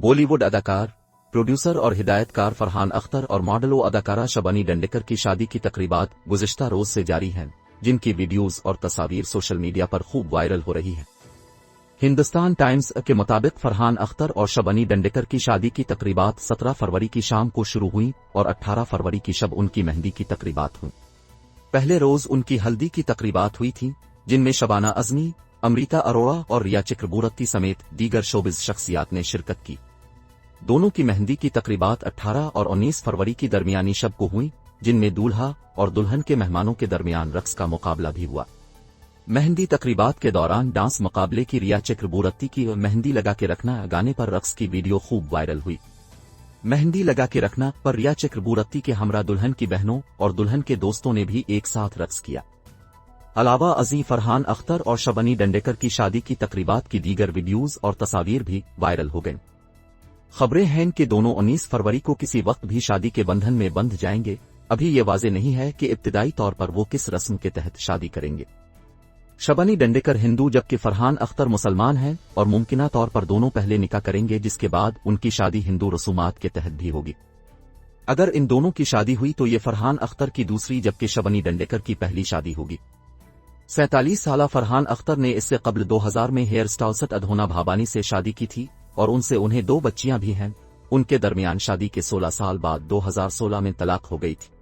بولی ووڈ اداکار، پروڈیوسر اور ہدایتکار فرحان اختر اور ماڈل و اداکارہ شبانی ڈنڈیکر کی شادی کی تقریبات گزشتہ روز سے جاری ہیں، جن کی ویڈیوز اور تصاویر سوشل میڈیا پر خوب وائرل ہو رہی ہیں۔ ہندوستان ٹائمز کے مطابق فرحان اختر اور شبانی ڈنڈیکر کی شادی کی تقریبات 17 فروری کی شام کو شروع ہوئیں اور 18 فروری کی شب ان کی مہندی کی تقریبات ہوئیں۔ پہلے روز ان کی ہلدی کی تقریبات ہوئی تھیں، جن میں شبانہ اعظمی، امریتا اروڑا اور ریا چکربورتی سمیت دیگر شوبز شخصیات نے شرکت کی۔ دونوں کی مہندی کی تقریبات 18 اور 19 فروری کی درمیانی شب کو ہوئیں، جن میں دولہا اور دلہن کے مہمانوں کے درمیان رقص کا مقابلہ بھی ہوا۔ مہندی تقریبات کے دوران ڈانس مقابلے کی ریا چکربورتی کی مہندی لگا کے رکھنا گانے پر رقص کی ویڈیو خوب وائرل ہوئی۔ مہندی لگا کے رکھنا پر ریا چکربورتی کے ہمراہ دلہن کی بہنوں اور دلہن کے دوستوں نے بھی ایک ساتھ رقص کیا۔ علاوہ ازیں فرحان اختر اور شبانی ڈنڈیکر کی شادی کی تقریبات کی دیگر ویڈیوز اور تصاویر بھی وائرل ہو گئیں۔ خبریں ہیں کہ دونوں 19 فروری کو کسی وقت بھی شادی کے بندھن میں بندھ جائیں گے۔ ابھی یہ واضح نہیں ہے کہ ابتدائی طور پر وہ کس رسم کے تحت شادی کریں گے۔ شبانی ڈنڈیکر ہندو جبکہ فرحان اختر مسلمان ہیں اور ممکنہ طور پر دونوں پہلے نکاح کریں گے، جس کے بعد ان کی شادی ہندو رسومات کے تحت بھی ہوگی۔ اگر ان دونوں کی شادی ہوئی تو یہ فرحان اختر کی دوسری جبکہ شبانی ڈنڈیکر کی پہلی شادی ہوگی۔ 47 سالہ فرحان اختر نے اس سے قبل 2000 میں ہیئر اسٹائلسٹ ادھونا بھابانی سے شادی کی تھی اور ان سے انہیں 2 بچیاں بھی ہیں۔ ان کے درمیان شادی کے 16 سال بعد 2016 میں طلاق ہو گئی تھی۔